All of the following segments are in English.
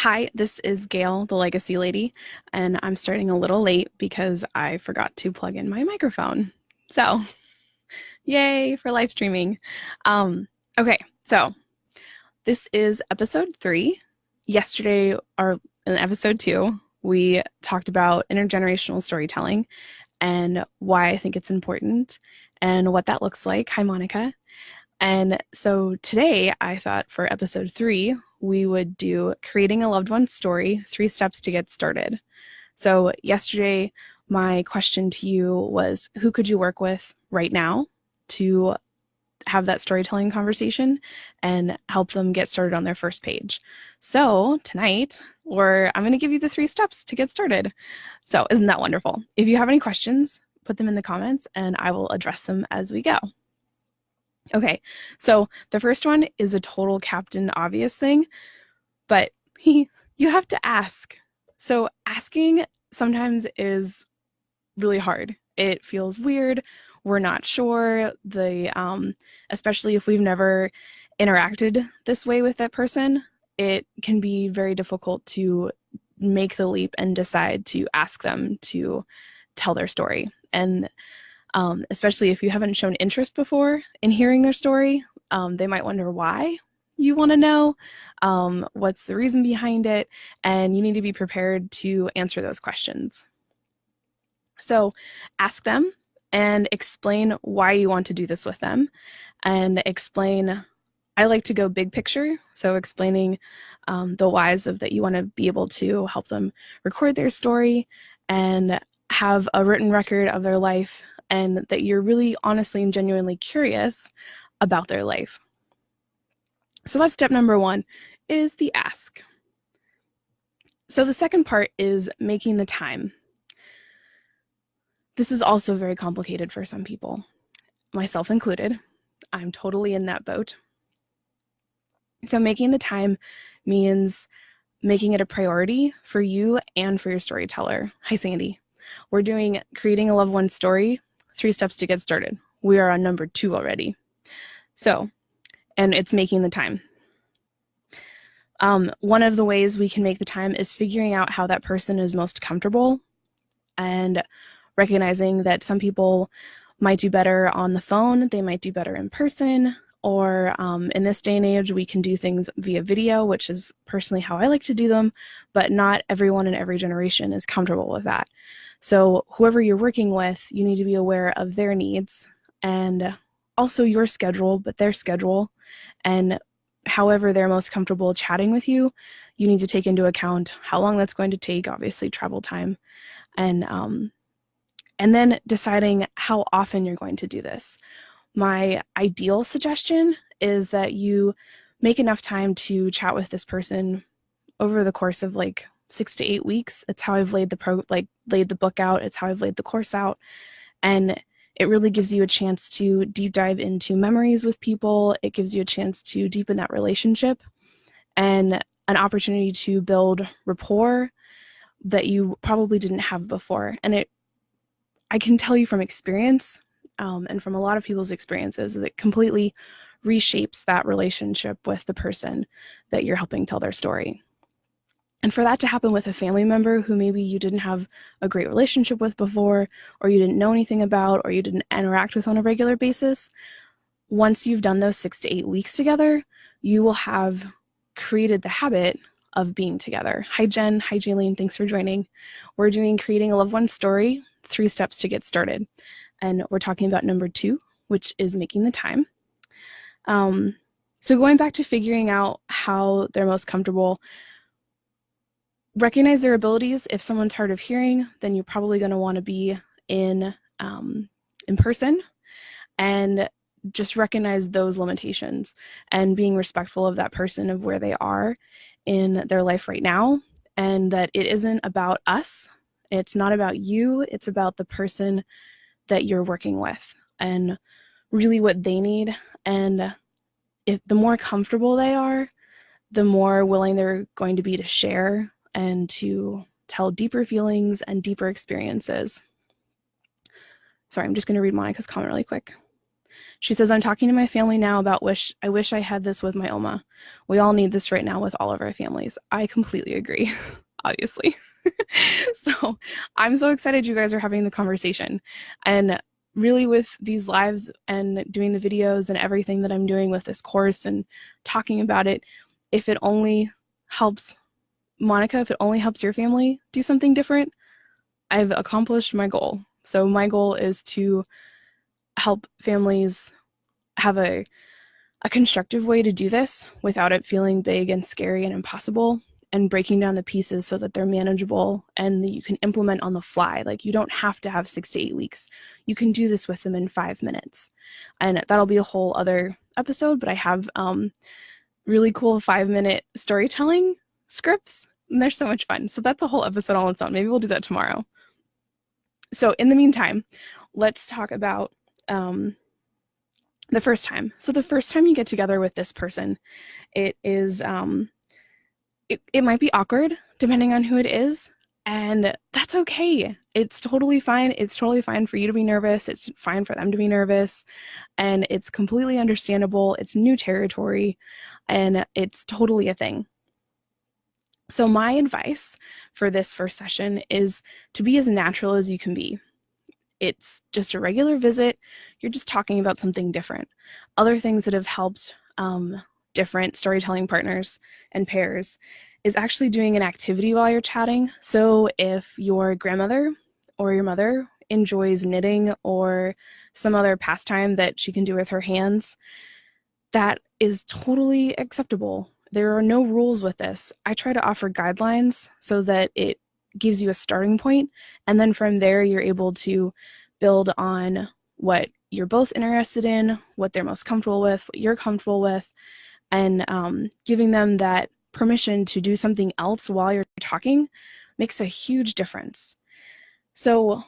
Hi, this is Gail, the Legacy Lady, and I'm starting a little late because I forgot to plug in my microphone. So, yay for live streaming. Okay, so this is episode 3. Yesterday, or in episode 2, we talked about intergenerational storytelling and why I think it's important and what that looks like. Hi, Monica. And so today I thought for episode 3, we would do creating a loved one's story, 3 steps to get started. So yesterday, my question to you was, who could you work with right now to have that storytelling conversation and help them get started on their first page? So tonight, I'm going to give you the 3 steps to get started. So isn't that wonderful? If you have any questions, put them in the comments and I will address them as we go. Okay, so the first one is a total Captain Obvious thing, but you have to ask. So asking sometimes is really hard. It feels weird. We're not sure. Especially if we've never interacted this way with that person, it can be very difficult to make the leap and decide to ask them to tell their story. And especially if you haven't shown interest before in hearing their story, they might wonder why you want to know, what's the reason behind it, and you need to be prepared to answer those questions. So ask them and explain why you want to do this with them, and I like to go big picture, so explaining the whys of that you want to be able to help them record their story and have a written record of their life, and that you're really honestly and genuinely curious about their life. So that's step number 1, is the ask. So the second part is making the time. This is also very complicated for some people, myself included. I'm totally in that boat. So making the time means making it a priority for you and for your storyteller. Hi, Sandy. We're doing creating a loved one's story, 3 steps to get started. We are on number 2 already. So, and it's making the time. One of the ways we can make the time is figuring out how that person is most comfortable and recognizing that some people might do better on the phone, they might do better in person, or in this day and age, we can do things via video, which is personally how I like to do them, but not everyone in every generation is comfortable with that. So whoever you're working with, you need to be aware of their needs and also your schedule, but their schedule. And however they're most comfortable chatting with you, you need to take into account how long that's going to take, obviously travel time, and then deciding how often you're going to do this. My ideal suggestion is that you make enough time to chat with this person over the course of like 6 to 8 weeks. It's how I've laid the book out. It's how I've laid the course out. And it really gives you a chance to deep dive into memories with people. It gives you a chance to deepen that relationship and an opportunity to build rapport that you probably didn't have before. And I can tell you from experience, and from a lot of people's experiences, that it completely reshapes that relationship with the person that you're helping tell their story. And for that to happen with a family member who maybe you didn't have a great relationship with before, or you didn't know anything about, or you didn't interact with on a regular basis, once you've done those 6 to 8 weeks together, you will have created the habit of being together. Hi, Jen. Hi, Jaylene. Thanks for joining. We're doing creating a loved one's story, 3 steps to get started. And we're talking about number 2, which is making the time. So going back to figuring out how they're most comfortable, recognize their abilities. If someone's hard of hearing, then you're probably going to want to be in person, and just recognize those limitations and being respectful of that person, of where they are in their life right now, and that it isn't about us. It's not about you. It's about the person that you're working with and really what they need. And if the more comfortable they are, the more willing they're going to be to share and to tell deeper feelings and deeper experiences. Sorry, I'm just going to read Monica's comment really quick. She says, I'm talking to my family now about I wish I had this with my Oma. We all need this right now with all of our families. I completely agree, obviously. So I'm so excited you guys are having the conversation. And really, with these lives and doing the videos and everything that I'm doing with this course and talking about it, if it only helps Monica, if it only helps your family do something different, I've accomplished my goal. So my goal is to help families have a constructive way to do this without it feeling big and scary and impossible, and breaking down the pieces so that they're manageable and that you can implement on the fly. Like, you don't have to have 6 to 8 weeks. You can do this with them in 5 minutes. And that'll be a whole other episode, but I have really cool 5-minute storytelling scripts, and they're so much fun. So that's a whole episode on its own. Maybe we'll do that tomorrow. So in the meantime, let's talk about the first time. So the first time you get together with this person, it is it might be awkward depending on who it is, and that's okay. It's totally fine. It's totally fine for you to be nervous. It's fine for them to be nervous, and it's completely understandable. It's new territory, and it's totally a thing. So my advice for this first session is to be as natural as you can be. It's just a regular visit. You're just talking about something different. Other things that have helped different storytelling partners and pairs is actually doing an activity while you're chatting. So if your grandmother or your mother enjoys knitting or some other pastime that she can do with her hands, that is totally acceptable. There are no rules with this. I try to offer guidelines so that it gives you a starting point, and then from there you're able to build on what you're both interested in, what they're most comfortable with, what you're comfortable with, and giving them that permission to do something else while you're talking makes a huge difference. So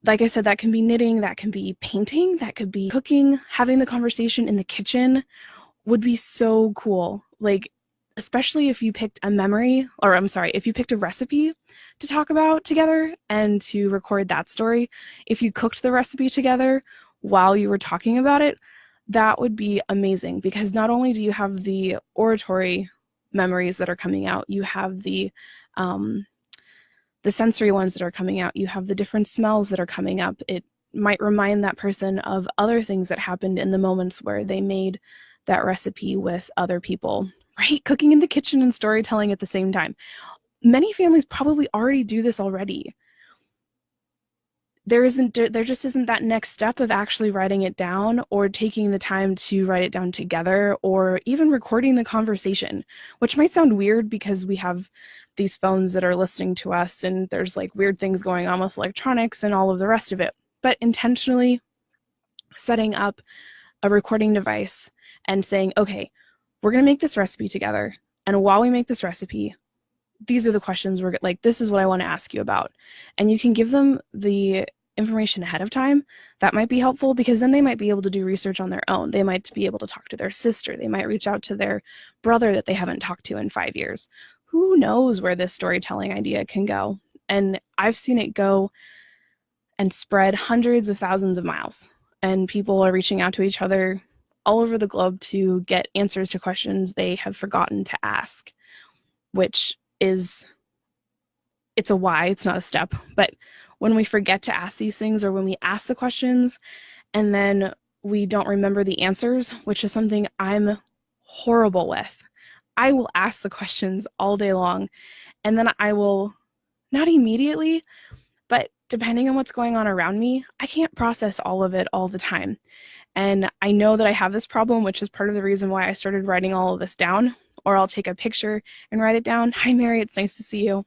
like I said, that can be knitting, that can be painting, that could be cooking. Having the conversation in the kitchen would be so cool. Like, especially if you picked if you picked a recipe to talk about together and to record that story. If you cooked the recipe together while you were talking about it, that would be amazing, because not only do you have the oratory memories that are coming out, you have the sensory ones that are coming out, you have the different smells that are coming up. It might remind that person of other things that happened in the moments where they made that recipe with other people, right? Cooking in the kitchen and storytelling at the same time. Many families probably already do this already. There just isn't that next step of actually writing it down or taking the time to write it down together, or even recording the conversation, which might sound weird because we have these phones that are listening to us and there's like weird things going on with electronics and all of the rest of it. But intentionally setting up a recording device and saying, okay, we're going to make this recipe together. And while we make this recipe, these are the questions this is what I want to ask you about. And you can give them the information ahead of time. That might be helpful, because then they might be able to do research on their own. They might be able to talk to their sister. They might reach out to their brother that they haven't talked to in 5 years. Who knows where this storytelling idea can go? And I've seen it go and spread hundreds of thousands of miles. And people are reaching out to each other all over the globe to get answers to questions they have forgotten to ask, which is, it's a why, it's not a step. But when we forget to ask these things, or when we ask the questions and then we don't remember the answers, which is something I'm horrible with. I will ask the questions all day long, and then I will, not immediately, but depending on what's going on around me, I can't process all of it all the time. And I know that I have this problem, which is part of the reason why I started writing all of this down. Or I'll take a picture and write it down. Hi, Mary, it's nice to see you.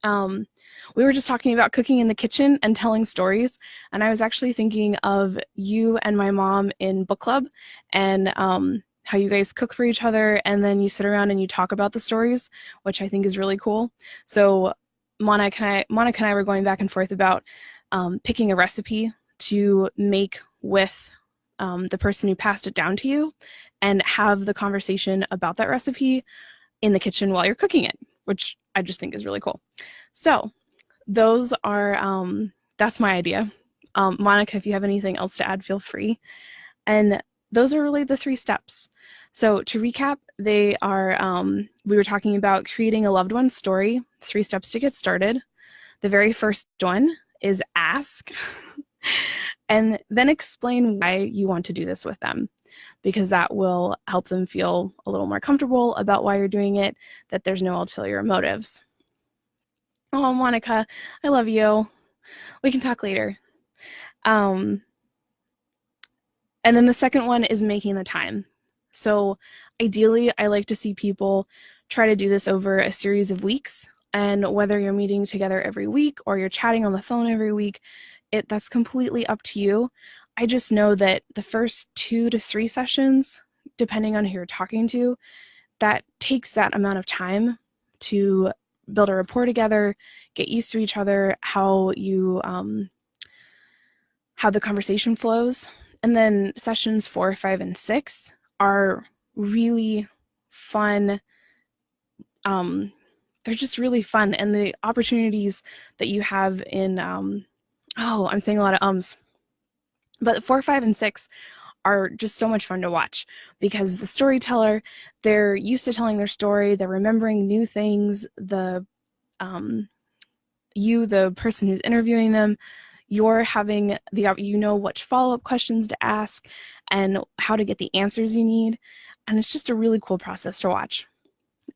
We were just talking about cooking in the kitchen and telling stories, and I was actually thinking of you and my mom in book club, and how you guys cook for each other, and then you sit around and you talk about the stories, which I think is really cool. So Monica and I were going back and forth about picking a recipe to make with the person who passed it down to you, and have the conversation about that recipe in the kitchen while you're cooking it, which I just think is really cool. So those are, that's my idea. Monica, if you have anything else to add, feel free. And those are really the three steps. So to recap, they are we were talking about creating a loved one's story, 3 steps to get started. The very first one is ask, and then explain why you want to do this with them, because that will help them feel a little more comfortable about why you're doing it, that there's no ulterior motives. Oh, Monica, I love you. We can talk later. Um, and then the second one is making the time. So ideally, I like to see people try to do this over a series of weeks. And whether you're meeting together every week or you're chatting on the phone every week, that's completely up to you. I just know that the first 2 to 3 sessions, depending on who you're talking to, that takes that amount of time to build a rapport together, get used to each other, how the conversation flows. And then sessions 4, 5, and 6 are really fun. They're just really fun, and the opportunities that you have in I'm saying a lot of ums, but 4, 5, and 6 are just so much fun to watch, because the storyteller, they're used to telling their story, they're remembering new things, the person who's interviewing them, you're having which follow-up questions to ask and how to get the answers you need, and it's just a really cool process to watch.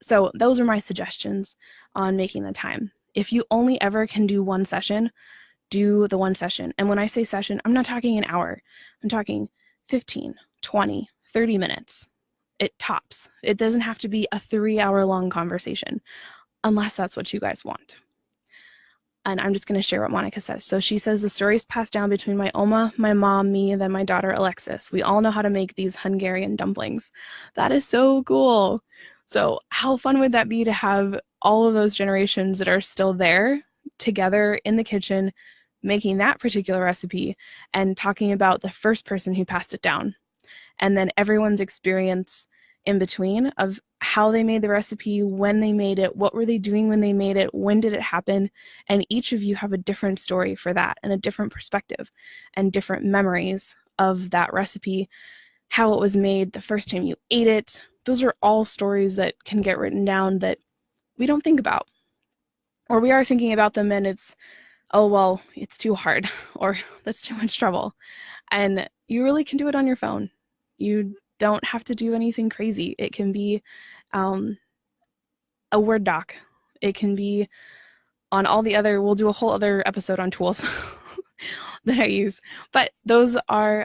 So those are my suggestions on making the time. If you only ever can do one session, do the one session. And when I say session, I'm not talking an hour. I'm talking 15, 20, 30 minutes. It tops. It doesn't have to be a 3-hour-long conversation, unless that's what you guys want. And I'm just going to share what Monica says. So she says, the stories passed down between my Oma, my mom, me, and then my daughter Alexis. We all know how to make these Hungarian dumplings. That is so cool. So how fun would that be to have all of those generations that are still there together in the kitchen, making that particular recipe and talking about the first person who passed it down, and then everyone's experience in between of how they made the recipe, when they made it, what were they doing when they made it, when did it happen, and each of you have a different story for that and a different perspective and different memories of that recipe, how it was made, the first time you ate it. Those are all stories that can get written down that we don't think about, or we are thinking about them and it's, oh, well, it's too hard, or that's too much trouble. And you really can do it on your phone. You don't have to do anything crazy. It can be a Word doc. It can be on all the other, we'll do a whole other episode on tools that I use. But those are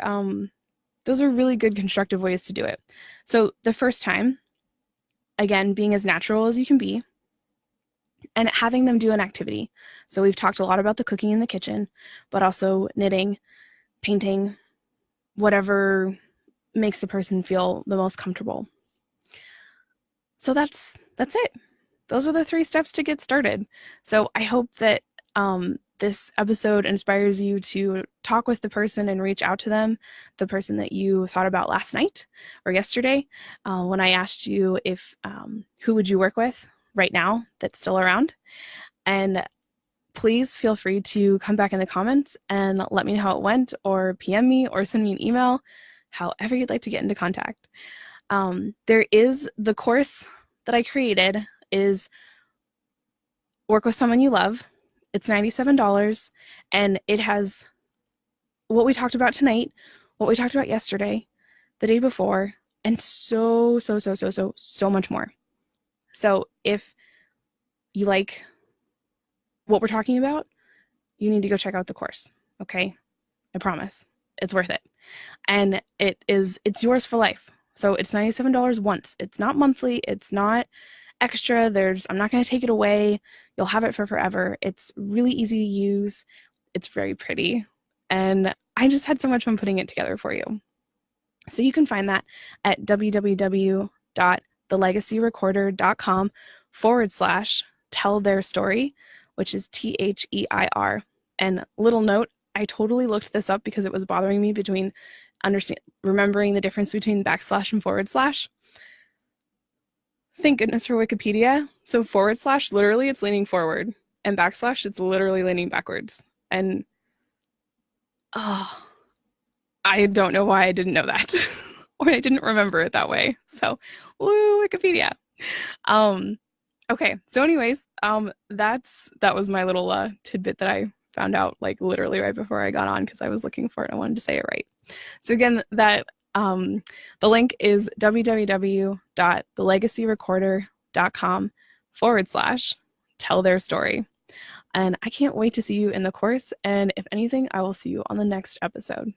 really good constructive ways to do it. So the first time, again, being as natural as you can be, and having them do an activity. So we've talked a lot about the cooking in the kitchen, but also knitting, painting, whatever makes the person feel the most comfortable. So that's it. Those are the 3 steps to get started. So I hope that this episode inspires you to talk with the person and reach out to them, the person that you thought about last night or yesterday, when I asked you if who would you work with right now that's still around. And please feel free to come back in the comments and let me know how it went, or PM me or send me an email, however you'd like to get into contact. There is the course that I created is Work with Someone You Love. It's $97, and it has what we talked about tonight, what we talked about yesterday, the day before, and so much more. So if you like what we're talking about, you need to go check out the course, okay? I promise. It's worth it. And it's yours for life. So it's $97 once. It's not monthly. It's not extra. I'm not going to take it away. You'll have it for forever. It's really easy to use. It's very pretty. And I just had so much fun putting it together for you. So you can find that at www.thelegacyrrecorder.com/tell-their-story, which is THEIR. And little note, I totally looked this up because it was bothering me between remembering the difference between backslash and forward slash. Thank goodness for Wikipedia. So forward slash, literally it's leaning forward, and backslash, it's literally leaning backwards. And I don't know why I didn't know that or I didn't remember it that way. So, woo, Wikipedia. Um, okay. So anyways, that was my little tidbit that I found out like literally right before I got on because I was looking for it. I wanted to say it right. So again, that the link is www.thelegacyrecorder.com/ tell their story. And I can't wait to see you in the course. And if anything, I will see you on the next episode.